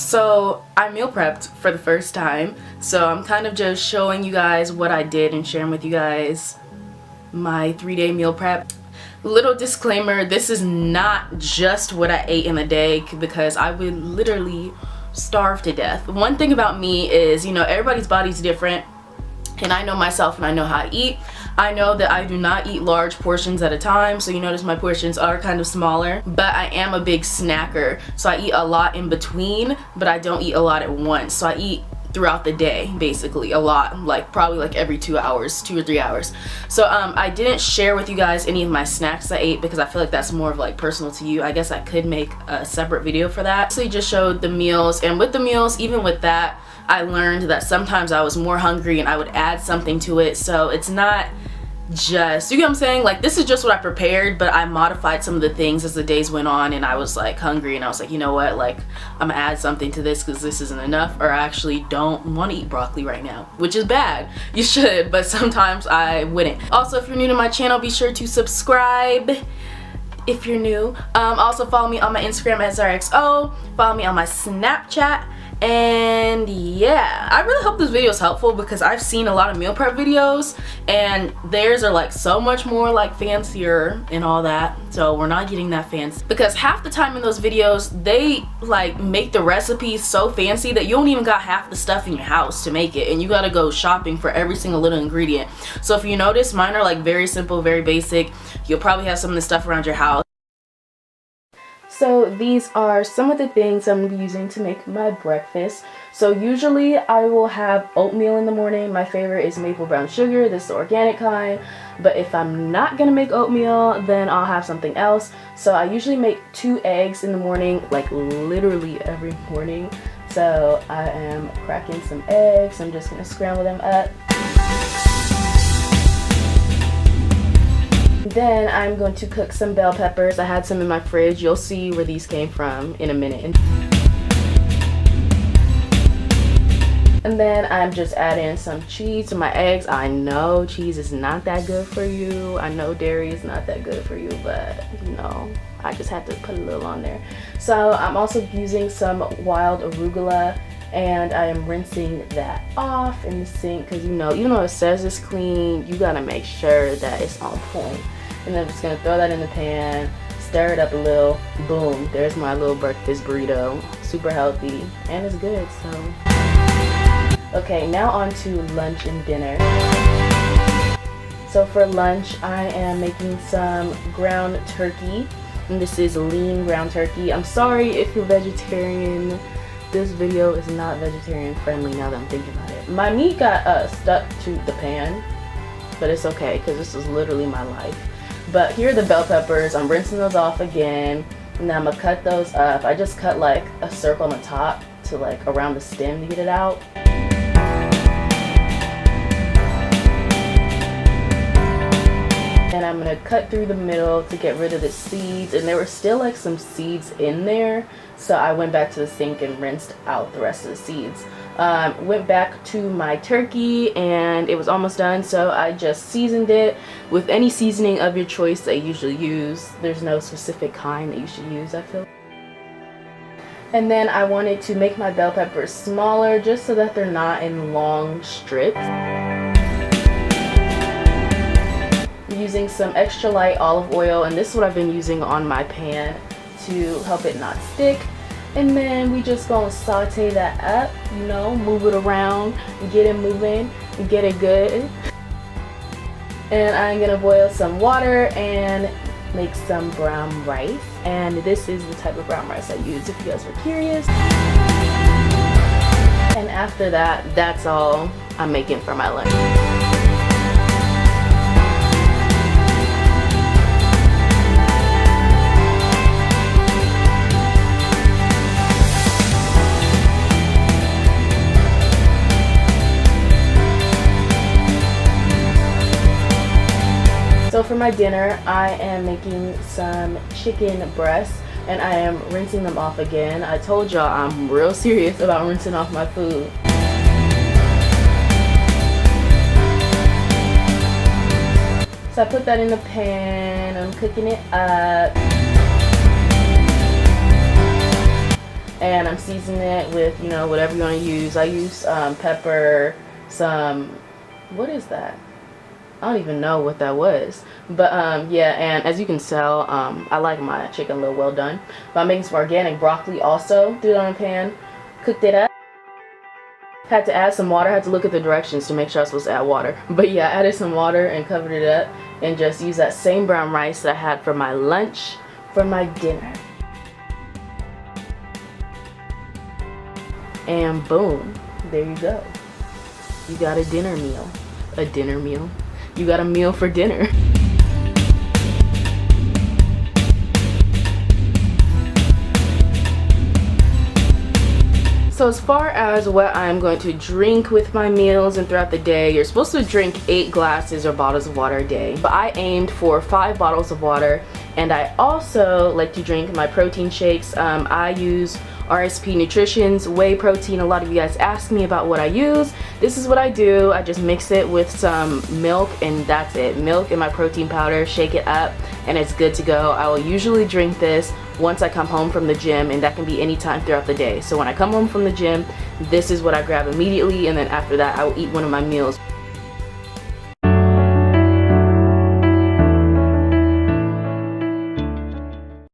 So I meal prepped for the first time, so I'm kind of just showing you guys what I did and sharing with you guys my 3-day meal prep. Little disclaimer, this is not just what I ate in a day, because I would literally starve to death. One thing about me is, you know, everybody's body's different, and I know myself and I know how I eat. I know that I do not eat large portions at a time, so you notice my portions are kind of smaller, but I am a big snacker, so I eat a lot in between, but I don't eat a lot at once. So I eat throughout the day, basically a lot, like probably like every 2 hours, 2 or 3 hours. So I didn't share with you guys any of my snacks I ate because I feel like that's more of like personal to you. I guess I could make a separate video for that. So I just showed the meals, and with the meals, even with that, I learned that sometimes I was more hungry and I would add something to it. So it's not just, you get what I'm saying? Like, this is just what I prepared, but I modified some of the things as the days went on, and I was like hungry, and I was like, you know what, like, I'm gonna add something to this because this isn't enough, or I actually don't want to eat broccoli right now, which is bad. You should, but sometimes I wouldn't. Also, if you're new to my channel, be sure to subscribe if you're new. Also follow me on my Instagram at zahriaxo, follow me on my Snapchat. And yeah, I really hope this video is helpful because I've seen a lot of meal prep videos and theirs are like so much more like fancier and all that, so we're not getting that fancy, because half the time in those videos they like make the recipes so fancy that you don't even got half the stuff in your house to make it, and you gotta go shopping for every single little ingredient. So if you notice, mine are like very simple, very basic. You'll probably have some of the stuff around your house. So these are some of the things I'm using to make my breakfast. So usually I will have oatmeal in the morning. My favorite is maple brown sugar. This is the organic kind. But if I'm not gonna make oatmeal, then I'll have something else. So I usually make 2 eggs in the morning, like literally every morning. So I am cracking some eggs. I'm just gonna scramble them up. Then I'm going to cook some bell peppers. I had some in my fridge. You'll see where these came from in a minute. And then I'm just adding some cheese to my eggs. I know cheese is not that good for you. I know dairy is not that good for you, but you know, I just had to put a little on there. So I'm also using some wild arugula, and I am rinsing that off in the sink because, you know, even though it says it's clean, you gotta make sure that it's on point. And then I'm just gonna throw that in the pan, stir it up a little, boom, there's my little breakfast burrito. Super healthy, and it's good, so. Okay, now on to lunch and dinner. So for lunch, I am making some ground turkey, and this is lean ground turkey. I'm sorry if you're vegetarian. This video is not vegetarian friendly now that I'm thinking about it. My meat got stuck to the pan, but it's okay because this is literally my life. But here are the bell peppers. I'm rinsing those off again, and then I'm gonna cut those up. I just cut like a circle on the top to like around the stem to get it out. And I'm gonna cut through the middle to get rid of the seeds, and there were still like some seeds in there, so I went back to the sink and rinsed out the rest of the seeds. Went back to my turkey and it was almost done, so I just seasoned it with any seasoning of your choice that you usually use. There's no specific kind that you should use, I feel. And then I wanted to make my bell peppers smaller just so that they're not in long strips. I'm using some extra light olive oil, and this is what I've been using on my pan to help it not stick. And then we just gonna saute that up, you know, move it around, get it moving, get it good. And I'm gonna boil some water and make some brown rice. And this is the type of brown rice I use, if you guys were curious. And after that, that's all I'm making for my lunch. So for my dinner, I am making some chicken breasts, and I am rinsing them off again. I told y'all I'm real serious about rinsing off my food. So I put that in the pan, I'm cooking it up. and I'm seasoning it with, you know, whatever you want to use. I use pepper, some, what is that? I don't even know what that was, but yeah, and as you can tell, I like my chicken a little well done. But I'm making some organic broccoli also. Threw it on a pan, cooked it up. Had to add some water. Had to look at the directions to make sure I was supposed to add water. But yeah, I added some water and covered it up, and just used that same brown rice that I had for my lunch for my dinner. And boom, there you go. You got a dinner meal. A dinner meal. You got a meal for dinner. So as far as what I'm going to drink with my meals and throughout the day, you're supposed to drink 8 glasses or bottles of water a day. But I aimed for 5 bottles of water, and I also like to drink my protein shakes. I use RSP Nutrition's whey protein. A lot of you guys ask me about what I use. This is what I do. I just mix it with some milk, and that's it. Milk and my protein powder, shake it up, and it's good to go. I will usually drink this once I come home from the gym, and that can be any time throughout the day. So when I come home from the gym, this is what I grab immediately, and then after that I will eat one of my meals.